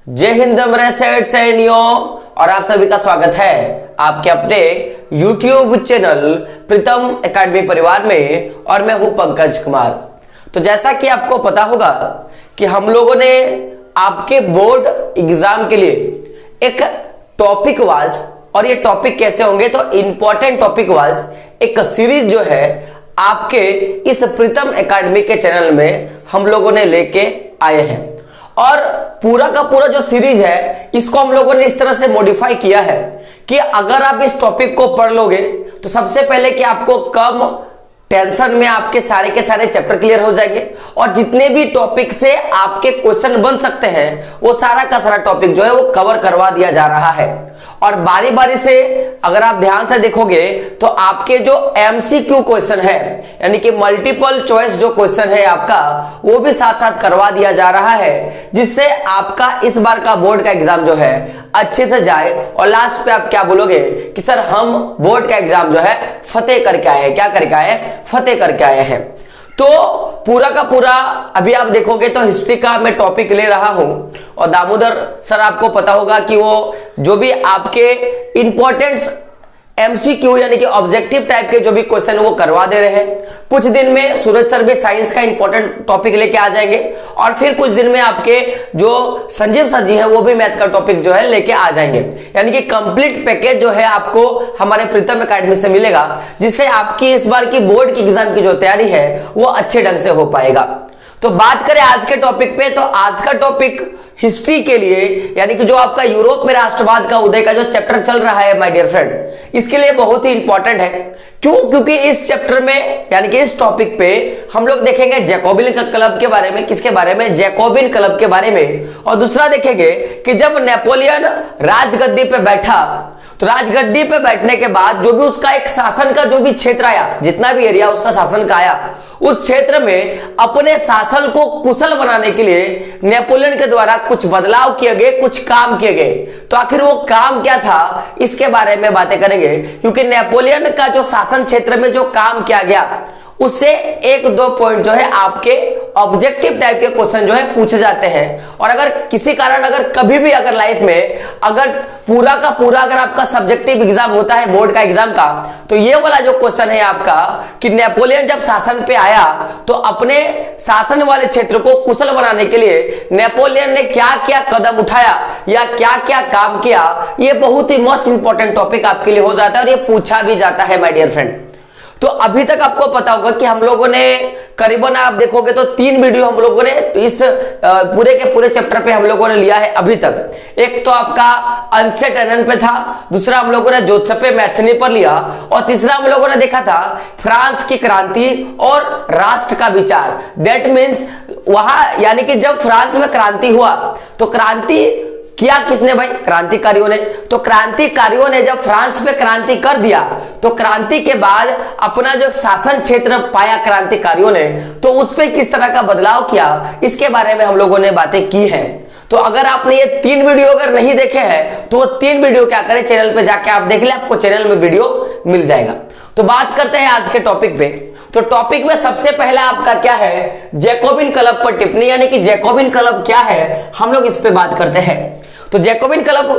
जय हिंद और आप सभी का स्वागत है आपके अपने YouTube चैनल प्रीतम एकेडमी परिवार में। और मैं हूं पंकज कुमार। तो जैसा कि आपको पता होगा कि हम लोगों ने आपके बोर्ड एग्जाम के लिए एक टॉपिक वाइज, और ये टॉपिक कैसे होंगे तो इंपॉर्टेंट टॉपिक वाइज एक सीरीज जो है आपके इस प्रीतम एकेडमी के चैनल में हम लोगों ने लेके आए हैं। और पूरा का पूरा जो सीरीज है इसको हम लोगों ने इस तरह से मॉडिफाई किया है कि अगर आप इस टॉपिक को पढ़ लोगे तो सबसे पहले कि आपको कम टेंशन में आपके सारे के सारे चैप्टर क्लियर हो जाएंगे, और जितने भी टॉपिक से आपके क्वेश्चन बन सकते हैं वो सारा का सारा टॉपिक जो है वो कवर करवा दिया जा रहा है। और बारी बारी से अगर आप ध्यान से देखोगे तो आपके जो एमसीक्यू क्वेश्चन है यानी कि मल्टीपल चॉइस जो क्वेश्चन है आपका वो भी साथ साथ करवा दिया जा रहा है, जिससे आपका इस बार का बोर्ड का एग्जाम जो है अच्छे से जाए और लास्ट पे आप क्या बोलोगे कि सर हम बोर्ड का एग्जाम जो है फतेह करके आए हैं। क्या करके आए हैं? फतेह करके आए हैं। तो पूरा का पूरा अभी आप देखोगे तो हिस्ट्री का मैं टॉपिक ले रहा हूं, और दामोदर सर आपको पता होगा कि वो जो भी आपके इंपॉर्टेंट एमसीक्यू यानी कि ऑब्जेक्टिव टाइप के जो भी क्वेश्चन वो करवा दे रहे हैं। कुछ दिन में सूरज सर भी साइंस का इंपॉर्टेंट टॉपिक लेके आ जाएंगे, और फिर कुछ दिन में आपके जो संजीव सर जी हैं वो भी मैथ का टॉपिक जो है लेके आ जाएंगे। यानी कि कंप्लीट पैकेज जो है आपको हमारे प्रीतम एकेडमी से मिलेगा, जिससे आपकी इस बार की बोर्ड की एग्जाम की जो तैयारी है वो अच्छे ढंग से हो पाएगा। तो बात करें आज के टॉपिक पे, तो आज का टॉपिक हिस्ट्री के लिए यानी कि जो आपका यूरोप में राष्ट्रवाद का उदय का जो चैप्टर चल रहा है माय डियर फ्रेंड, इसके लिए बहुत ही इंपॉर्टेंट है। क्यों? क्योंकि इस चैप्टर में यानी कि इस टॉपिक पे हम लोग देखेंगे जैकोबिन क्लब के बारे में। किसके बारे में? जैकोबिन क्लब के बारे में। और दूसरा देखेंगे कि जब नेपोलियन राजगद्दी पे बैठा तो राजगद्दी पे बैठने के बाद जो भी उसका एक शासन का जो भी क्षेत्र आया, जितना भी एरिया उसका शासन का आया, उस क्षेत्र में अपने शासन को कुशल बनाने के लिए नेपोलियन के द्वारा कुछ बदलाव किए गए, कुछ काम किए गए। तो आखिर वो काम क्या था इसके बारे में बातें करेंगे, क्योंकि नेपोलियन का जो शासन क्षेत्र में जो काम किया गया उससे एक दो पॉइंट जो है आपके ऑब्जेक्टिव टाइप के क्वेश्चन जो है पूछे जाते हैं। और अगर किसी कारण अगर कभी भी अगर लाइफ में अगर पूरा का पूरा अगर आपका सब्जेक्टिव एग्जाम होता है बोर्ड का एग्जाम का, तो ये वाला जो क्वेश्चन है आपका कि नेपोलियन जब शासन पे आया तो अपने शासन वाले क्षेत्र को कुशल बनाने के लिए नेपोलियन ने क्या क्या कदम उठाया या क्या क्या काम किया, ये बहुत ही मोस्ट इंपॉर्टेंट टॉपिक आपके लिए हो जाता है और ये पूछा भी जाता है माय डियर फ्रेंड। तो अभी तक आपको पता होगा कि हम लोगों ने करीबन आप देखोगे तो 3 वीडियो हम लोगों ने इस पूरे के पूरे चैप्टर पे हम लोगों ने लिया है अभी तक। एक तो आपका अनसेट एनन पे था, दूसरा हम लोगों ने जोसेफ मैथ्सनी पर लिया, और तीसरा हम लोगों ने देखा था फ्रांस की क्रांति और राष्ट्र का विचार। दैट मीन्स वहां यानी कि जब फ्रांस में क्रांति हुआ तो क्रांति किया किसने भाई? क्रांतिकारियों ने। तो क्रांतिकारियों ने जब फ्रांस पे क्रांति कर दिया तो क्रांति के बाद अपना जो शासन क्षेत्र पाया क्रांतिकारियों ने, तो उस पे किस तरह का बदलाव किया इसके बारे में हम लोगों ने बातें की हैं। तो अगर आपने ये 3 वीडियो अगर नहीं देखे हैं तो वो 3 वीडियो क्या करें, चैनल पे जाके आप देख ले, आपको चैनल में वीडियो मिल जाएगा। तो बात करते हैं आज के टॉपिक पे। तो टॉपिक में सबसे पहला आपका क्या है? जैकोबिन क्लब पर टिप्पणी, यानी कि जैकोबिन क्लब क्या है हम लोग इस पे बात करते हैं। तो जैकोबिन क्लब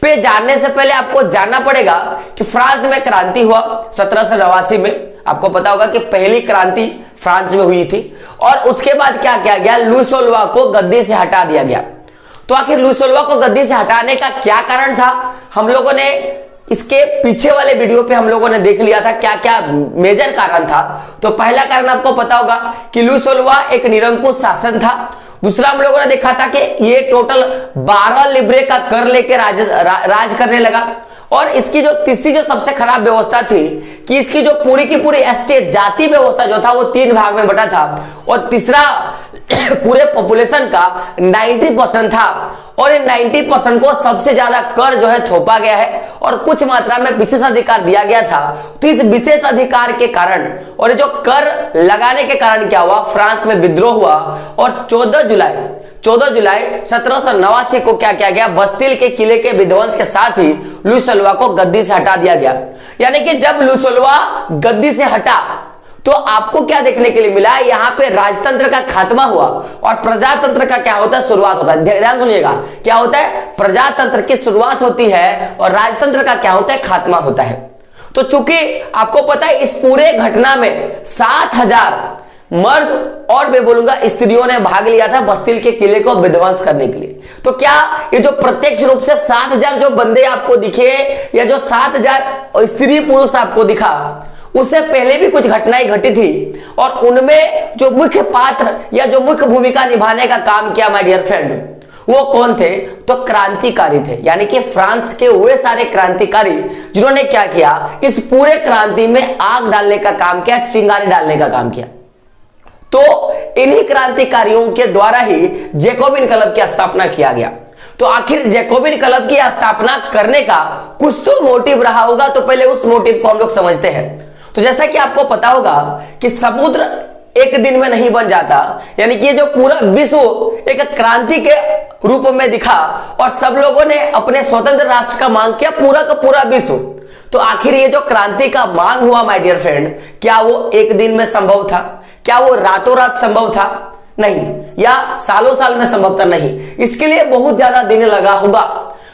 पे जानने से पहले आपको जानना पड़ेगा कि फ्रांस में क्रांति हुआ 1789 में। आपको पता होगा कि पहली क्रांति फ्रांस में हुई थी, और उसके बाद क्या किया गया? लुई सोलवा को गद्दी से हटा दिया गया। तो आखिर लुई सोलवा को गद्दी से हटाने का क्या कारण था? हम लोगों ने इसके पीछे वाले वीडियो पे हम लोगों ने देख लिया था क्या क्या मेजर कारण था। तो पहला कारण आपको पता होगा कि लुई सोलवा एक निरंकुश शासन था। दूसरा हम लोगों ने देखा था कि ये टोटल 12 लिब्रे का कर लेके राज करने लगा। और इसकी जो तीसरी जो सबसे खराब व्यवस्था थी कि इसकी जो पूरी की पूरी एस्टेट जाति व्यवस्था जो था वो 3 भाग में बटा था, और तीसरा पूरे पॉपुलेशन का 90% था, और इन 90% को सबसे ज्यादा कर जो है थोपा गया है और कुछ मात्रा में विशेष अधिकार दिया गया था। तो इस विशेष अधिकार के कारण और जो कर लगाने के कारण क्या हुआ? फ्रांस में विद्रोह हुआ, और 14 जुलाई 1789 को क्या किया गया? बस्तिल के किले के विध्वंस के साथ ही लुई सोलवा को गद्दी से हटा दिया गया। यानी कि जब लुई सोलवा गद्दी से हटा तो आपको क्या देखने के लिए मिला, यहां पे राजतंत्र का खात्मा हुआ और प्रजातंत्र का क्या होता है, शुरुआत होता है। ध्यान सुनिएगा, क्या होता है, प्रजातंत्र की शुरुआत होती है और राजतंत्र का क्या होता है, खात्मा होता है। तो चूंकि आपको पता है इस पूरे घटना में 7,000 मर्द और मैं बोलूंगा स्त्रियों ने भाग लिया था बस्तिल के किले को विध्वंस करने के लिए। तो क्या ये जो प्रत्यक्ष रूप से 7,000 जो बंदे आपको दिखे या जो 7,000 स्त्री पुरुष आपको दिखा, उससे पहले भी कुछ घटनाएं घटी थी और उनमें जो मुख्य पात्र या जो मुख्य भूमिका निभाने का काम किया माय डियर फ्रेंड, वो कौन थे, तो क्रांतिकारी थे। यानी कि फ्रांस के वे सारे क्रांतिकारी जिन्होंने क्या किया, इस पूरे क्रांति में आग डालने का काम किया, चिंगारी डालने का काम किया। तो इन्हीं क्रांतिकारियों के द्वारा ही जैकोबिन क्लब की स्थापना किया गया। तो आखिर जैकोबिन क्लब की स्थापना करने का कुछ तो मोटिव रहा होगा, तो पहले उस मोटिव को हम लोग समझते हैं। तो जैसा कि आपको पता होगा कि समुद्र एक दिन में नहीं बन जाता, यानी कि जो पूरा विश्व एक क्रांति के रूप में दिखा और सब लोगों ने अपने स्वतंत्र राष्ट्र का मांग किया, पूरा का पूरा विश्व। तो आखिर ये जो क्रांति का मांग हुआ माय डियर फ्रेंड, क्या वो एक दिन में संभव था, क्या वो रातों रात संभव था, नहीं, या सालों साल में संभव था, नहीं, इसके लिए बहुत ज्यादा दिन लगा होगा।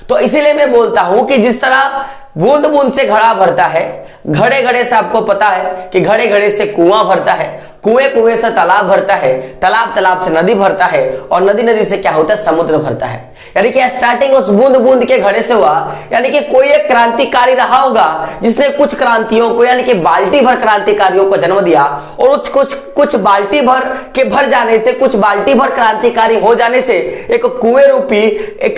तो इसीलिए मैं बोलता हूं कि जिस तरह बूंद बूंद से घड़ा भरता है, घड़े घड़े से आपको पता है कि घड़े घड़े से कुआं भरता है, कुएं कुएं से तालाब भरता है, तालाब तालाब से नदी भरता है और नदी नदी से क्या होता है, समुद्र भरता है। यानी कि स्टार्टिंग उस बूंद बूंद के घड़े से हुआ। यानी कि कोई एक क्रांतिकारी रहा होगा जिसने कुछ क्रांतियों को यानी कि बाल्टी भर क्रांतिकारियों को जन्म दिया और उस कुछ बाल्टी भर के भर जाने से, कुछ बाल्टी भर क्रांतिकारी हो जाने से एक कुएं रूपी एक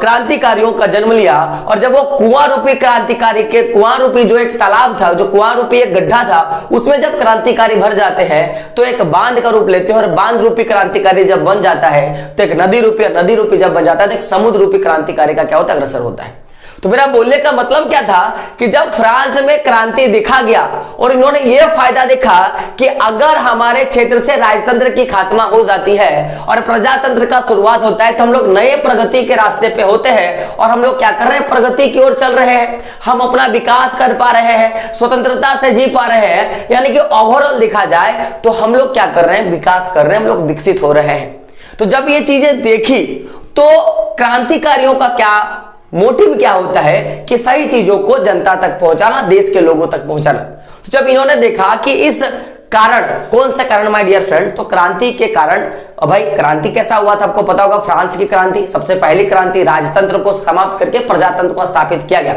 क्रांतिकारियों का जन्म लिया। और जब वो कुआं रूपी क्रांतिकारी के कुआं रूपी जो एक तालाब था, जो कुआं रूपी एक गड्ढा था, उसमें जब क्रांतिकारी भर जाते हैं तो एक बांध का रूप लेते हैं और बांध रूपी क्रांतिकारी जब बन जाता है तो एक नदी रूपी, और नदी रूपी जब बन जाता है तो एक समुद्र रूपी क्रांतिकारी का क्या होता है, अग्रसर होता है। तो मेरा बोलने का मतलब क्या था कि जब फ्रांस में क्रांति दिखा गया और इन्होंने यह फायदा देखा कि अगर हमारे क्षेत्र से राजतंत्र की खात्मा हो जाती है और प्रजातंत्र का शुरुआत होता है तो हम लोग नए प्रगति के रास्ते पे होते हैं और हम लोग क्या कर रहे हैं, प्रगति की ओर चल रहे हैं, हम अपना विकास कर पा रहे हैं, स्वतंत्रता से जी पा रहे हैं। यानी कि ओवरऑल देखा जाए तो हम लोग क्या कर रहे हैं, विकास कर रहे हैं, हम लोग विकसित हो रहे हैं। तो जब ये चीजें देखी तो क्रांतिकारियों का क्या मोटिव क्या होता है कि सही चीजों को जनता तक पहुंचाना, देश के लोगों तक पहुंचाना। तो जब इन्होंने देखा कि इस कारण, कौन सा कारण माय डियर फ्रेंड, तो क्रांति के कारण। भाई क्रांति कैसा हुआ था आपको पता होगा, फ्रांस की क्रांति, सबसे पहली क्रांति, राजतंत्र को समाप्त करके प्रजातंत्र को स्थापित किया गया।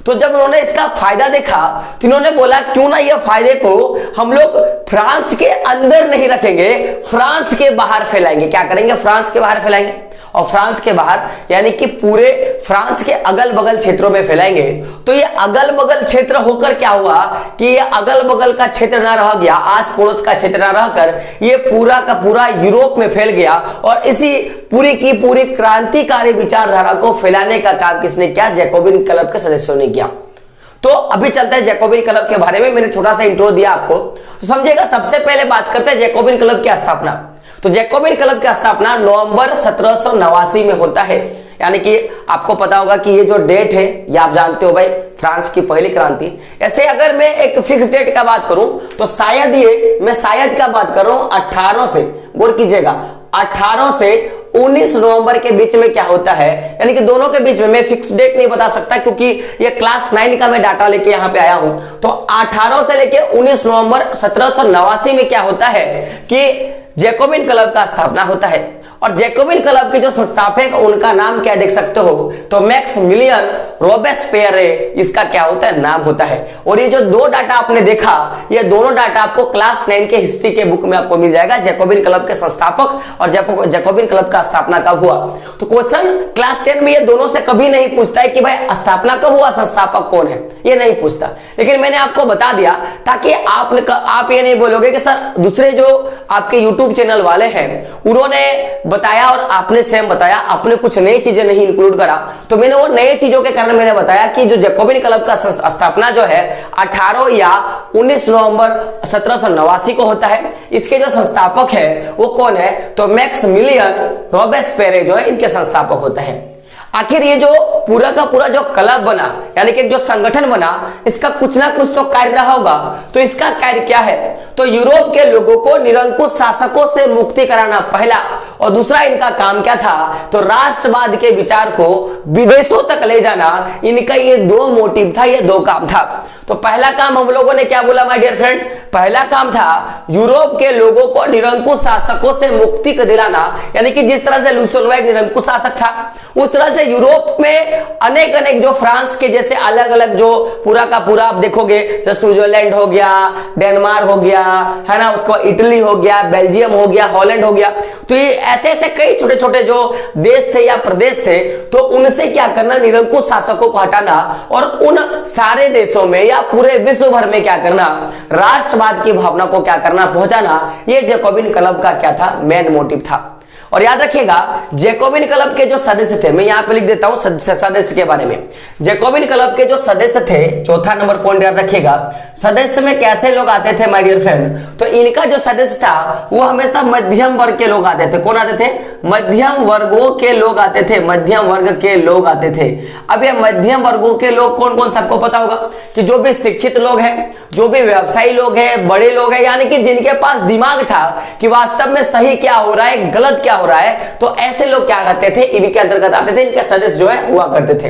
तो जब उन्होंने इसका फायदा देखा तो इन्होंने बोला क्यों ना ये फायदे को हम लोग फ्रांस के अंदर नहीं रखेंगे, फ्रांस के बाहर फैलाएंगे। क्या करेंगे, फ्रांस के बाहर फैलाएंगे और फ्रांस के बाहर यानी कि पूरे फ्रांस के अगल बगल क्षेत्रों में फैलाएंगे। तो ये अगल बगल क्षेत्र होकर क्या हुआ कि ये अगल बगल का क्षेत्र ना रह गया, आस पड़ोस का क्षेत्र ना रहकर ये पूरा का पूरा यूरोप में फैल गया और इसी पूरी की पूरी क्रांतिकारी विचारधारा को फैलाने का काम किसने किया, जैकोबिन क्लब के सदस्यों ने किया। तो अभी चलते हैं जैकोबिन क्लब के बारे में। मैंने छोटा सा इंट्रो दिया आपको, तो समझिएगा। सबसे पहले बात करते हैं जैकोबिन क्लब की स्थापना। तो जैकोबिन क्लब की स्थापना नवंबर 1789 में होता है। यानी कि आपको पता होगा कि ये जो डेट है ये आप जानते हो भाई, फ्रांस की पहली क्रांति। ऐसे अगर मैं एक फिक्स डेट का बात करूं तो शायद ये, मैं शायद का बात कर रहा हूं 18 से, गौर कीजिएगा, 18 से 19 नवंबर के बीच में क्या होता है, यानी कि दोनों के बीच में। मैं फिक्स डेट नहीं बता सकता क्योंकि ये क्लास 9 का मैं डाटा लेके यहां पे आया हूं। तो 18 से लेके 19 नवंबर 1789 में क्या होता है कि जैकोबिन क्लब का स्थापना होता है। और जैकोबिन क्लब के जो संस्थापक उनका नाम क्या देख सकते हो, तो मैक्सिमिलियन रोबेस्पियर इसका क्या होता है, नाम होता है। और ये जो दो डाटा आपने देखा, ये दोनों डाटा आपको क्लास 9 के हिस्ट्री के बुक में आपको मिल जाएगा। जैकोबिन क्लब के संस्थापक और जैकोबिन क्लब का स्थापना कब हुआ। तो क्वेश्चन क्लास 10 में ये दोनों से कभी नहीं पूछता है कि भाई स्थापना कब हुआ, संस्थापक कौन है, ये नहीं पूछता। लेकिन मैंने आपको बता दिया ताकि आप ये नहीं बोलोगे कि सर दूसरे जो आपके यूट्यूब चैनल वाले हैं उन्होंने बताया और आपने सेम बताया, आपने कुछ नई चीजें नहीं इंक्लूड करा। तो मैंने वो नई चीजों के कारण मैंने बताया कि जो जैकोबिन क्लब का स्थापना जो है 18 या 19 नवंबर 1789 को होता है। इसके जो संस्थापक है वो कौन है, तो मैक्सिमिलियन रोबेस्पियर जो है इनके संस्थापक होते हैं। आखिर ये जो पूरा का पूरा जो क्लब बना, यानी कि जो संगठन बना, इसका कुछ ना कुछ तो कार्य रहा होगा। तो इसका कार्य क्या है? तो यूरोप के लोगों को निरंकुश शासकों से मुक्ति कराना पहला, और दूसरा इनका काम क्या था? तो राष्ट्रवाद के विचार को विदेशों तक ले जाना। इनका ये दो मोटिव था, ये दो काम था। तो पहला काम हम लोगों ने क्या बोला माय डियर फ्रेंड? पहला काम था यूरोप के लोगों को निरंकुश शासकों से मुक्ति को दिलाना, यानी कि जिस तरह से लुइस एक निरंकुश शासक था, उस तरह से यूरोप में अनेक अनेक जो फ्रांस के जैसे अलग अलग जो पूरा का पूरा आप देखोगे, जैसे स्विट्जरलैंड हो गया, डेनमार्क हो गया, है ना, उसको इटली हो गया, बेल्जियम हो गया, हॉलैंड हो गया, तो ये ऐसे ऐसे कई छोटे छोटे जो देश थे या प्रदेश थे, तो उनसे क्या करना? निरंकुश शासकों को हटाना, और उन सारे देशों में या पूरे विश्व भर में क्या करना? राष्ट्रवाद की भावना को क्या करना? पहुंचाना। ये जैकोबिन क्लब का क्या था? मेन मोटिव था। और याद रखिएगा, जैकोबिन क्लब के जो सदस्य थे, मैं यहां पे लिख देता हूं सदस्य के बारे में। जैकोबिन क्लब के जो सदस्य थे, चौथा नंबर पॉइंट याद रखिएगा, सदस्य में कैसे लोग आते थे माय डियर फ्रेंड? तो इनका जो सदस्य था वो हमेशा मध्यम वर्ग के लोग आते थे। कौन आते थे? मध्यम वर्गों के लोग आते थे, मध्यम वर्ग के लोग आते थे। अब ये मध्यम वर्गों के लोग कौन कौन? सबको पता होगा कि जो भी शिक्षित लोग हैं, जो भी व्यवसायी लोग हैं, बड़े लोग हैं, यानी कि जिनके पास दिमाग था कि वास्तव में सही क्या हो रहा है, गलत क्या हो रहा है, तो ऐसे लोग क्या करते थे? इनके अंतर्गत आते थे, इनके सदस्य जो है हुआ करते थे।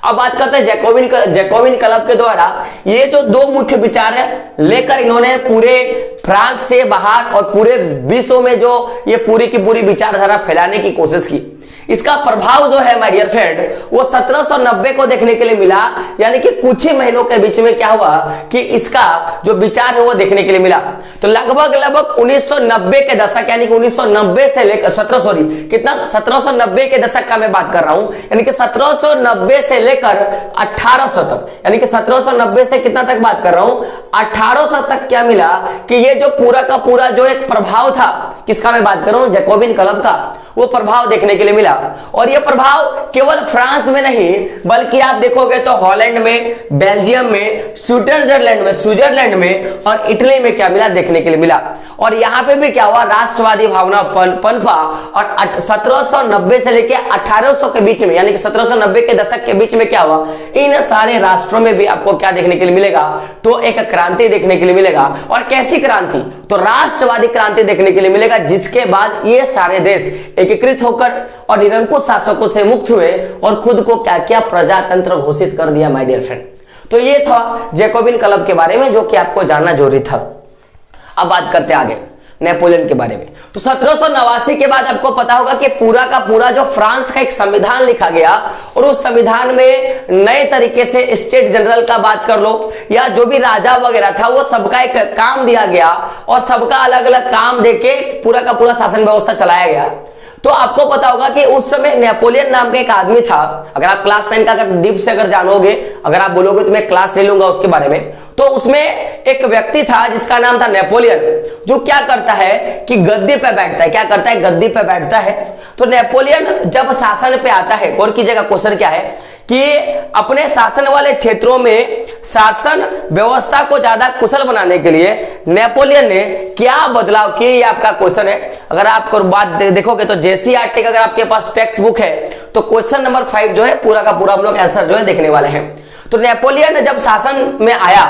अब बात करते हैं जैकोबिन क्लब के द्वारा ये जो दो मुख्य विचार है लेकर इन्होंने पूरे फ्रांस से बाहर और पूरे विश्व में जो ये पूरी की पूरी विचारधारा फैलाने की कोशिश की। इसका प्रभाव जो है माय डियर फ्रेंड, वो 1790 को देखने के लिए मिला, यानी कि कुछ ही महीनों के बीच में क्या हुआ कि इसका जो विचार है वो देखने के लिए मिला। तो लगभग 1990 के दशक, यानी कि 1990 से लेकर 1790 के दशक का मैं बात कर रहा हूं, यानी कि 1790 से लेकर 1800 तक, यानी कि 1790 से कितना तक बात कर रहा हूं? 1800 तक क्या मिला कि ये जो पूरा का पूरा जो एक प्रभाव था, किसका मैं बात कर रहा हूं? जैकोबिन क्लब का, वो प्रभाव देखने के लिए मिला। और ये प्रभाव केवल फ्रांस में नहीं, बल्कि आप देखोगे तो हॉलैंड में, बेल्जियम में, स्विट्जरलैंड में और इटली में क्या मिला? देखने के लिए मिला। और यहां पे भी क्या हुआ? राष्ट्रवादी भावना पनपा। और 1790 से लेकर 1800 के बीच में, यानी कि 1790 के दशक के बीच में क्या हुआ? इन सारे राष्ट्रों में भी आपको क्या देखने के लिए मिलेगा? तो एक क्रांति देखने के लिए मिलेगा। और कैसी क्रांति? तो राष्ट्रवादी क्रांति देखने के लिए मिलेगा, जिसके बाद ये सारे देश एकीकृत होकर और निरंकुश शासकों से मुक्त हुए और खुद को क्या किया? प्रजातंत्र घोषित कर दिया माय डियर फ्रेंड। तो ये था जैकोबिन क्लब के बारे में, जो कि आपको जानना जरूरी था। अब बात करते हैं आगे नेपोलियन के बारे में। तो 1789 के बाद आपको पता होगा कि पूरा का पूरा जो फ्रांस का एक संविधान लिखा गया, और उस संविधान में नए तरीके से स्टेट जनरल का बात कर लो या जो भी राजा वगैरह था, वो सबका एक काम दिया गया और सबका अलग अलग काम देके पूरा का पूरा शासन व्यवस्था चलाया गया। तो आपको पता होगा कि उस समय नेपोलियन नाम का एक आदमी था। अगर आप क्लास 10 का अगर डीप से अगर जानोगे, अगर आप बोलोगे तो मैं क्लास ले लूंगा उसके बारे में, तो उसमें एक व्यक्ति था जिसका नाम था नेपोलियन, जो क्या करता है कि गद्दी पे बैठता है। क्या करता है? गद्दी पे बैठता है। तो नेपोलियन जब शासन पे आता है, गौर कीजिएगा क्वेश्चन क्या है कि अपने शासन वाले क्षेत्रों में शासन व्यवस्था को ज्यादा कुशल बनाने के लिए नेपोलियन ने क्या बदलाव किए, ये आपका क्वेश्चन है। अगर आप बात देखोगे तो जेसीईआरटी का अगर आपके पास टेक्स्ट बुक है तो क्वेश्चन नंबर 5 जो है पूरा का पूरा हम लोग आंसर जो है देखने वाले हैं। तो नेपोलियन जब शासन में आया,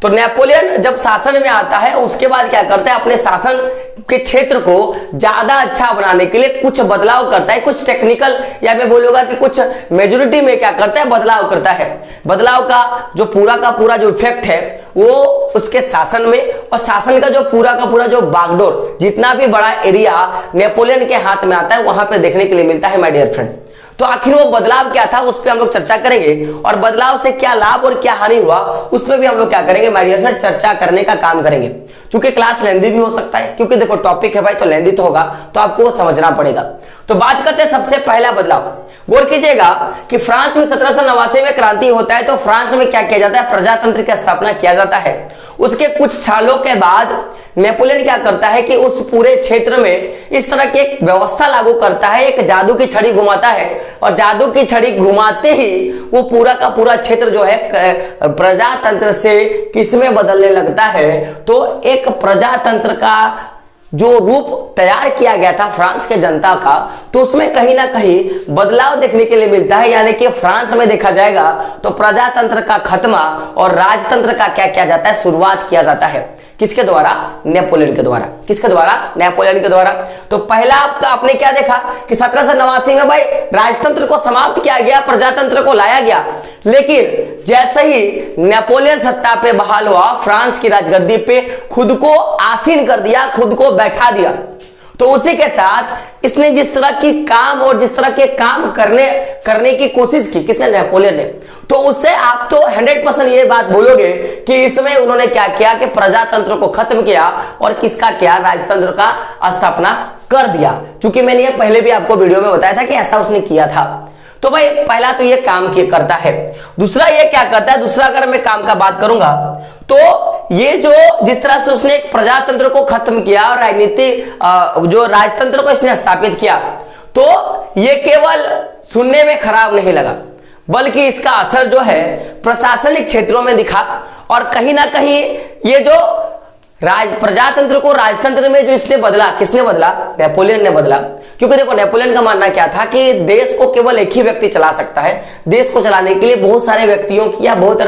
तो नेपोलियन जब शासन में आता है उसके बाद क्या करता है? अपने शासन के क्षेत्र को ज्यादा अच्छा बनाने के लिए कुछ बदलाव करता है, कुछ टेक्निकल या मैं बोलूंगा कि कुछ मेजोरिटी में क्या करता है? बदलाव करता है। बदलाव का पूरा जो इफेक्ट है वो उसके शासन में, और शासन का जो पूरा का पूरा जो बागडोर, जितना भी बड़ा एरिया नेपोलियन के हाथ में आता है, वहां पे देखने के लिए मिलता है माय डियर फ्रेंड। तो आखिर वो बदलाव क्या था, उस पर हम लोग चर्चा करेंगे, और बदलाव से क्या लाभ और क्या हानि हुआ उस पर भी हम लोग क्या करेंगे माय डियर फ्रेंड? चर्चा करने का काम करेंगे। क्योंकि क्लास लेंदी भी हो सकता है, क्योंकि देखो टॉपिक है भाई, तो लेंदी तो होगा, तो आपको वो समझना पड़ेगा। तो बात करते हैं सबसे पहला बदलाव। गौर कीजिएगा कि फ्रांस में 1789 में क्रांति होता है, तो फ्रांस में क्या किया जाता है? प्रजातंत्र की स्थापना किया जाता है। उसके कुछ सालों के बाद नेपोलियन क्या करता है कि उस पूरे क्षेत्र में इस तरह की एक व्यवस्था लागू करता है, एक जादू की छड़ी घुमाता है, और जादू की छड़ी घुमाते ही वो पूरा का पूरा क्षेत्र जो है प्रजातंत्र से किसमें बदलने लगता है? तो एक प्रजातंत्र का जो रूप तैयार किया गया था फ्रांस के जनता का, तो उसमें कहीं ना कहीं बदलाव देखने के लिए मिलता है। यानी कि फ्रांस में देखा जाएगा तो प्रजातंत्र का खत्मा और राजतंत्र का क्या किया जाता है, शुरुआत किया जाता है। किसके द्वारा? नेपोलियन के द्वारा। किसके द्वारा? नेपोलियन के द्वारा। तो पहला आपने क्या देखा कि 1789 में भाई राजतंत्र को समाप्त किया गया, प्रजातंत्र को लाया गया। लेकिन जैसे ही नेपोलियन सत्ता पे बहाल हुआ, फ्रांस की राजगद्दी पे खुद को आसीन कर दिया, खुद को बैठा दिया, तो उसी के साथ इसने जिस तरह की काम और जिस तरह के काम करने की कोशिश की, किसने? नेपोलियन ने। तो उससे आप तो 100% ये बात बोलोगे कि इसमें उन्होंने क्या किया कि प्रजातंत्र को खत्म किया और किसका किया? राजतंत्र का स्थापना कर दिया। क्योंकि मैंने ये पहले भी आपको वीडियो में बताया था कि ऐसा उसने किया था। तो भाई पहला तो ये काम करता है। दूसरा ये क्या करता है? दूसरा अगर मैं काम का बात करूंगा तो ये जो जिस तरह से उसने एक प्रजातंत्र को खत्म किया और राजनीति जो राजतंत्र को इसने स्थापित किया, तो ये केवल सुनने में खराब नहीं लगा, बल्कि इसका असर जो है प्रशासनिक क्षेत्रों में दिखा। और कहीं ना कहीं ये जो प्रजातंत्र को राजतंत्र में जो इसने बदला, किसने बदला? नेपोलियन ने बदला। क्योंकि देखो नेपोलियन का मानना क्या था कि देश को केवल एक ही व्यक्ति चला सकता है। देश को चलाने के लिए बहुत सारे व्यक्तियों की या बहुत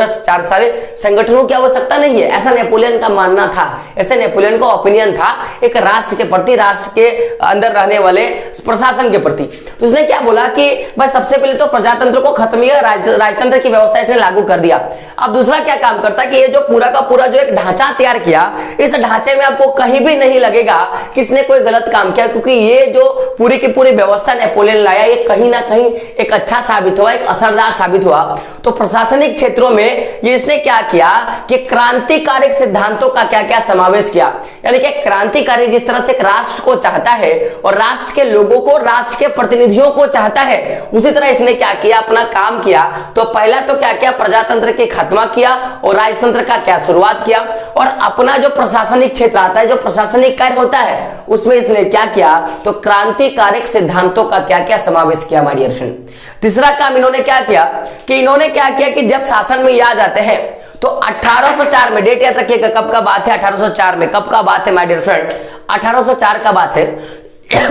सारे संगठनों की आवश्यकता नहीं है, ऐसा नेपोलियन का मानना था। ऐसे नेपोलियन का ओपिनियन था एक राष्ट्र के प्रति, राष्ट्र के अंदर रहने वाले प्रशासन के प्रति। तो उसने क्या बोला कि भाई सबसे पहले तो प्रजातंत्र को खत्म किया, राजतंत्र की व्यवस्था इसने लागू कर दिया। अब दूसरा क्या काम करता कि ये जो पूरा का पूरा जो एक ढांचा तैयार किया, इस ढांचे में आपको कहीं भी नहीं लगेगा किसने कोई गलत काम किया, क्योंकि ये जो पूरी की पूरी व्यवस्था नेपोलियन लाया, ये कहीं ना कहीं एक अच्छा साबित हुआ, एक असरदार साबित हुआ। तो प्रशासनिक क्षेत्रों में ये इसने क्या किया कि क्रांतिकारी सिद्धांतों का क्या क्या समावेश किया। यानी कि क्रांतिकारी जिस तरह से एक राष्ट्र को चाहता है और राष्ट्र के लोगों को, राष्ट्र के प्रतिनिधियों को चाहता है, उसी तरह इसने क्या किया, अपना काम किया। तो पहला तो क्या किया, प्रजातंत्र की खात्मा किया और राजतंत्र का क्या शुरुआत किया। और अपना जो प्रशासनिक क्षेत्र आता है, जो प्रशासनिक कार्य होता है, उसमें इसने क्या किया, तो क्रांतिकारक सिद्धांतों का क्या क्या समावेश किया माय डियर फ्रेंड। तीसरा काम इन्होंने क्या किया कि इन्होंने क्या किया कि जब शासन में ये आ जाते हैं तो 1804 में, डेट याद रखिएगा कब का बात है, 1804 में। कब का बात है माय डियर फ्रेंड? 1804 का बात है।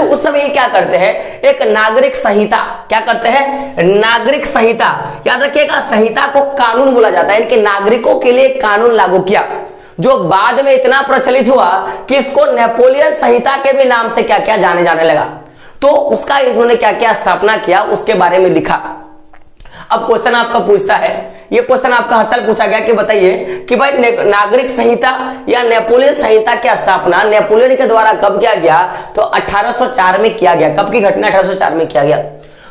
उस समय ये क्या करते हैं, एक नागरिक संहिता, क्या करते हैं? नागरिक संहिता। याद रखिएगा संहिता को कानून बोला जाता है, इनके नागरिकों के लिए कानून लागू किया, जो बाद में इतना प्रचलित हुआ कि इसको नेपोलियन संहिता के भी नाम से क्या क्या जाने लगा। तो उसका इन्होंने क्या क्या स्थापना किया, उसके बारे में लिखा। अब क्वेश्चन आपका पूछता है, ये क्वेश्चन आपका हर साल पूछा गया कि बताइए कि भाई नागरिक संहिता या नेपोलियन संहिता की स्थापना नेपोलियन के द्वारा कब किया गया? तो 1804 में किया गया। कब की घटना? 1804 में किया गया।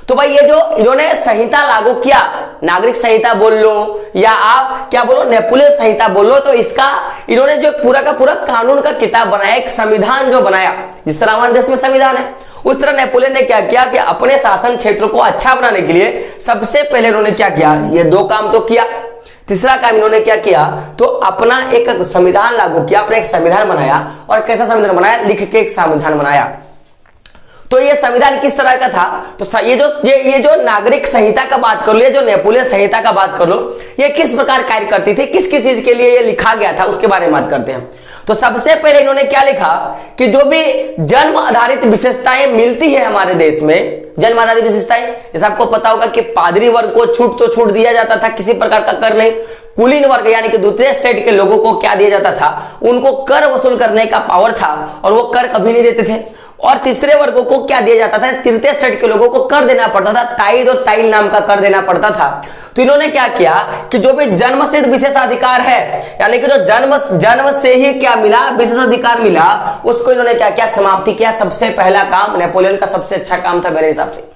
तो भाई ये जो इन्होंने संहिता लागू किया, नागरिक संहिता बोल लो या आप क्या बोलो, नेपोलियन संहिता बोल लो, तो इसका इन्होंने जो पूरा का पूरा कानून का किताब बनाया, एक संविधान जो बनाया, जिस तरह हमारे देश में संविधान है, उस तरह नेपोलियन ने क्या किया कि अपने शासन क्षेत्र को अच्छा बनाने के लिए सबसे पहले इन्होंने क्या किया, ये दो काम तो किया। तीसरा काम इन्होंने क्या किया, तो अपना एक संविधान लागू किया, अपना एक संविधान बनाया। और कैसा संविधान बनाया? लिख के एक संविधान बनाया। तो ये संविधान किस तरह का था? तो ये जो नागरिक संहिता का बात कर लो, ये जो नेपोलियन संहिता का बात कर लो, ये किस प्रकार कार्य करती थी, किस किस चीज के लिए ये लिखा गया था, उसके बारे में बात करते हैं। तो सबसे पहले इन्होंने क्या लिखा कि जो भी जन्म आधारित विशेषताएं मिलती है हमारे देश में, जन्म आधारित विशेषताएं, जैसे आपको पता होगा कि पादरी वर्ग को छूट तो छूट दिया जाता था, किसी प्रकार का कर नहीं। कुलीन वर्ग यानी कि दूसरे स्टेट के लोगों को क्या दिया जाता था, उनको कर वसूल करने का पावर था और वो कर कभी नहीं देते थे। और तीसरे वर्गों को क्या दिया जाता था, तृतीय स्टेट के लोगों को कर देना पड़ता था, ताइद और ताइल नाम का कर देना पड़ता था। तो इन्होंने क्या किया कि जो भी जन्म सिद्ध विशेषाधिकार है, यानी कि जो जन्म से ही क्या मिला, विशेषाधिकार मिला, उसको इन्होंने क्या किया, समाप्ति किया। सबसे पहला काम नेपोलियन का सबसे अच्छा काम था मेरे हिसाब से।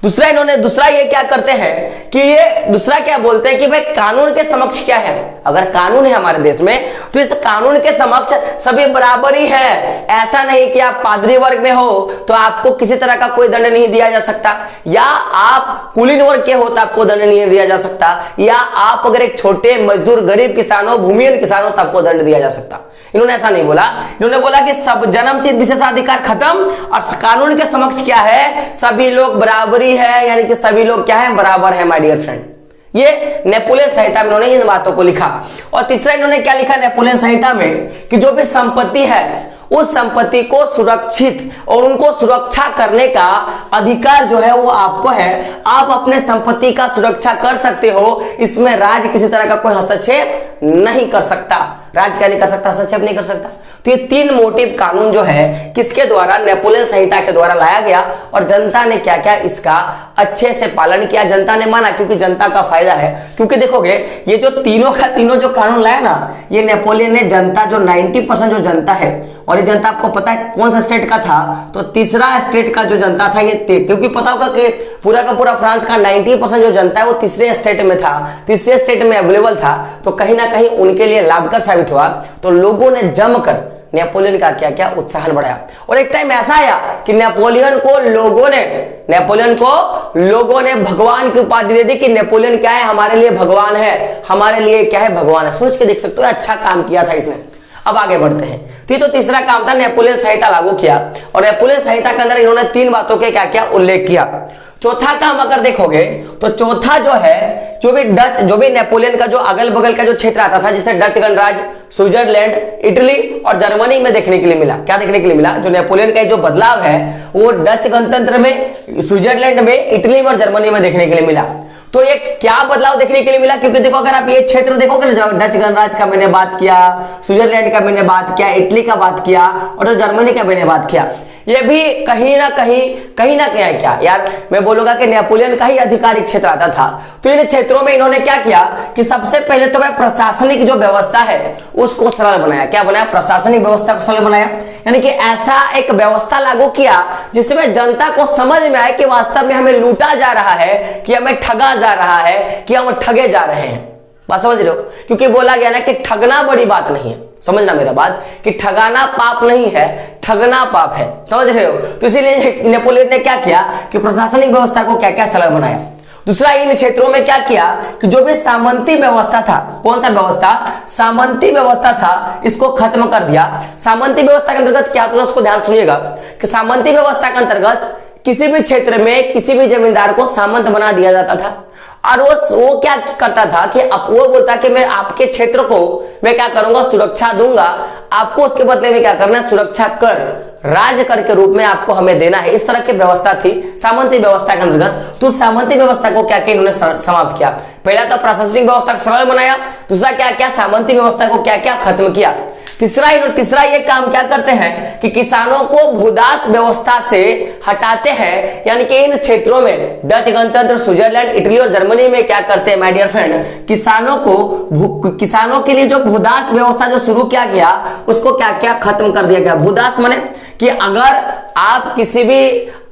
दूसरा ये क्या करते हैं कि ये दूसरा क्या बोलते हैं कि भाई कानून के समक्ष क्या है, अगर कानून है हमारे देश में तो इस कानून के समक्ष सभी बराबर ही है। ऐसा नहीं कि आप पादरी वर्ग में हो तो आपको किसी तरह का कोई दंड नहीं दिया जा सकता, या आप कुलीन वर्ग के हो तो आपको दंड नहीं दिया जा सकता, या आप अगर एक छोटे मजदूर गरीब किसान हो, भूमिहीन किसान हो तो आपको दंड दिया जा सकता। इन्होंने ऐसा नहीं बोला, इन्होंने बोला कि सब जन्म सिद्ध विशेषाधिकार खत्म और कानून के समक्ष क्या है, सभी लोग बराबरी है, यानी कि सभी लोग क्या है, बराबर है माय डियर फ्रेंड। ये नेपोलियन संहिता में इन्होंने इन बातों को लिखा। और तीसरा इन्होंने क्या लिखा नेपोलियन संहिता में कि जो भी संपत्ति है उस संपत्ति को सुरक्षित और उनको सुरक्षा करने का अधिकार जो है वो आपको है। आप अपने संपत्ति का सुरक्षा कर सकते हो, इसमें राज्य किसी तरह का कोई हस्तक्षेप नहीं कर सकता। राज्य क्या नहीं कर सकता? हस्तक्षेप नहीं कर सकता। तो ये 3 मोटिव कानून जो है किसके द्वारा? नेपोलियन संहिता के द्वारा लाया गया और जनता ने क्या क्या इसका अच्छे से पालन किया, जनता ने माना, क्योंकि जनता का फायदा है। क्योंकि देखोगे ये जो तीनों का तीनों जो कानून लाया ना, ये नेपोलियन ने जनता जो 90% जो जनता है, और ये जनता आपको पता है कौन सा स्टेट का था? तो तीसरा स्टेट का जो जनता था ये, क्योंकि पता होगा कि पूरा का पूरा फ्रांस का 90% जो जनता है वो तीसरे स्टेट में था, तीसरे स्टेट में अवेलेबल था। तो कहीं ना कहीं उनके लिए लाभकर साबित हुआ। तो लोगों ने जमकर नेपोलियन का क्या क्या उत्साह बढ़ाया। और एक टाइम ऐसा आया कि नेपोलियन को लोगों ने भगवान की उपाधि दे दी कि नेपोलियन क्या है? हमारे लिए भगवान है, हमारे लिए क्या है? भगवान है। सोच के देख सकते हो, अच्छा काम किया था इसने। अब आगे बढ़ते हैं। तो तीसरा काम था, नेपोलियन संहिता लागू किया और नेपोलियन संहिता के अंदर इन्होंने 3 बातों के क्या क्या उल्लेख किया। चौथा काम अगर देखोगे तो चौथा जो है, जो भी नेपोलियन का जो अगल बगल का जो क्षेत्र आता था, जैसे डच गणराज्य, स्विट्जरलैंड, इटली और जर्मनी में देखने के लिए मिला। क्या देखने के लिए मिला? जो नेपोलियन का जो बदलाव है वो डच गणतंत्र में, स्विट्जरलैंड में, इटली में और जर्मनी में देखने के लिए मिला। तो ये क्या बदलाव देखने के लिए मिला? क्योंकि देखो अगर आप ये क्षेत्र देखोगे ना, डच गणराज्य का मैंने बात किया, स्विट्जरलैंड का मैंने बात किया, इटली का बात किया और जर्मनी का मैंने बात किया, ये भी कहीं ना कहीं क्या यार, मैं बोलूंगा कि नेपोलियन का ही आधिकारिक क्षेत्र आता था। तो इन क्षेत्रों में इन्होंने क्या किया कि सबसे पहले तो वह प्रशासनिक जो व्यवस्था है उसको सरल बनाया। क्या बनाया? प्रशासनिक व्यवस्था को सरल बनाया, यानी कि ऐसा एक व्यवस्था लागू किया जिसमें जनता को समझ में आए कि वास्तव में हमें लूटा जा रहा है, कि हमें ठगा जा रहा है, कि हम ठगे जा रहे हैं। बात समझ रहे हो? क्योंकि बोला गया ना कि ठगना बड़ी बात नहीं है। समझना मेरा बात, कि ठगाना पाप नहीं है, ठगना पाप है। समझ रहे हो? तो इसीलिए नेपोलियन ने क्या किया कि प्रशासनिक व्यवस्था को क्या क्या सरल बनाया। दूसरा, इन क्षेत्रों में क्या किया कि जो भी सामंती व्यवस्था था, कौन सा व्यवस्था? सामंती व्यवस्था था, इसको खत्म कर दिया। सामंती व्यवस्था के अंतर्गत क्या होता था उसको ध्यान सुनिएगा कि सामंती व्यवस्था के अंतर्गत किसी भी क्षेत्र में किसी भी जमींदार को सामंत बना दिया जाता था। और वो क्या करता था कि वो बोलता कि मैं आपके क्षेत्र को मैं क्या करूंगा? सुरक्षा दूंगा, आपको उसके बदले में क्या करना है? सुरक्षा कर, राज कर के रूप में आपको हमें देना है। इस तरह की व्यवस्था थी सामंती व्यवस्था के अंतर्गत। तो सामंती व्यवस्था को क्या किया इन्होंने? समाप्त किया। पहला तो प्रशासनिक व्यवस्था को सरल बनाया, दूसरा क्या क्या? सामंती व्यवस्था को क्या क्या खत्म किया। तीसरा ये काम क्या करते हैं कि किसानों को भूदास व्यवस्था से हटाते हैं, यानी कि इन क्षेत्रों में डच गणतंत्र, स्विट्जरलैंड, इटली और जर्मनी में क्या करते हैं माय डियर फ्रेंड? किसानों के लिए जो भूदास व्यवस्था जो शुरू किया गया उसको क्या क्या खत्म कर दिया गया। भूदास माने कि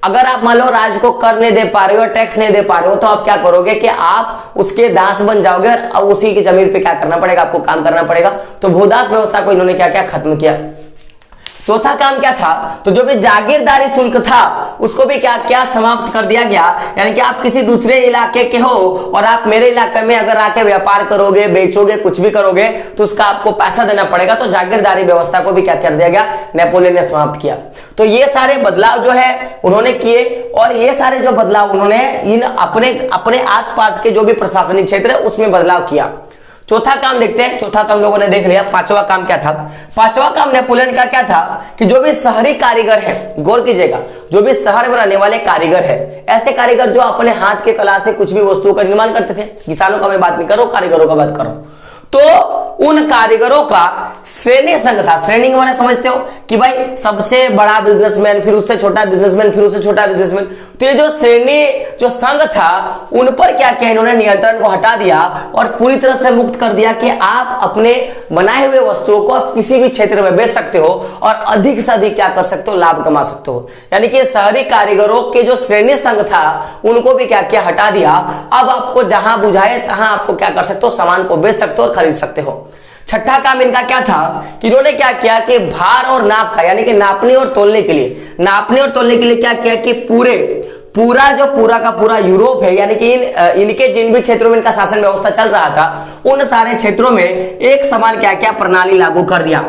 अगर आप मान लो राज्य को कर नहीं दे पा रहे हो, टैक्स नहीं दे पा रहे हो, तो आप क्या करोगे कि आप उसके दास बन जाओगे और उसी की जमीन पे क्या करना पड़ेगा? आपको काम करना पड़ेगा। तो भूदास व्यवस्था को इन्होंने क्या क्या खत्म किया। चौथा काम क्या था? तो जो भी जागीरदारी शुल्क था उसको भी क्या क्या समाप्त कर दिया गया। यानी कि आप किसी दूसरे इलाके के हो और आप मेरे इलाके में अगर आके व्यापार करोगे, बेचोगे, कुछ भी करोगे तो उसका आपको पैसा देना पड़ेगा। तो जागीरदारी व्यवस्था को भी क्या कर दिया गया? नेपोलियन ने समाप्त किया। तो ये सारे बदलाव जो है उन्होंने किए और ये सारे जो बदलाव उन्होंने इन अपने आसपास के जो भी प्रशासनिक क्षेत्र है उसमें बदलाव किया। चौथा काम देखते हैं। चौथा तो हम लोगों ने देख लिया। पांचवा काम क्या था? पांचवा काम नेपोलियन का क्या था कि जो भी शहरी कारीगर है, गौर कीजिएगा, जो भी शहर में रहने वाले कारीगर है, ऐसे कारीगर जो अपने हाथ के कला से कुछ भी वस्तुओं का निर्माण करते थे, किसानों का मैं बात नहीं कर रहा हूं, कारीगरों का बात कर रहा हूं, तो उन कारीगरों का श्रेणी संघ था। श्रेणी माने समझते हो कि भाई सबसे बड़ा बिजनेसमैन, फिर उससे छोटा बिजनेसमैन, फिर उससे छोटा बिजनेसमैन। तो ये जो श्रेणी जो संघ था उन पर क्या किया इन्होंने? नियंत्रण को हटा दिया और पूरी तरह से मुक्त कर दिया कि आप अपने बनाए हुए वस्तुओं को आप किसी भी क्षेत्र में बेच सकते हो और अधिक से अधिक क्या कर सकते हो? लाभ कमा सकते हो। यानी कि शहरी कारीगरों के जो श्रेणी संघ था उनको भी क्या किया? हटा दिया। अब आपको जहां बुझाए तहां आपको क्या कर सकते हो? सामान को बेच सकते हो और खरीद सकते हो। छठा काम इनका क्या था कि इन्होंने क्या किया कि भार और नाप का, यानी कि नापने और तोलने के लिए क्या किया कि पूरा का पूरा यूरोप है, यानी कि इनके जिन भी क्षेत्रों में इनका शासन व्यवस्था चल रहा था उन सारे क्षेत्रों में एक समान क्या क्या प्रणाली लागू कर दिया।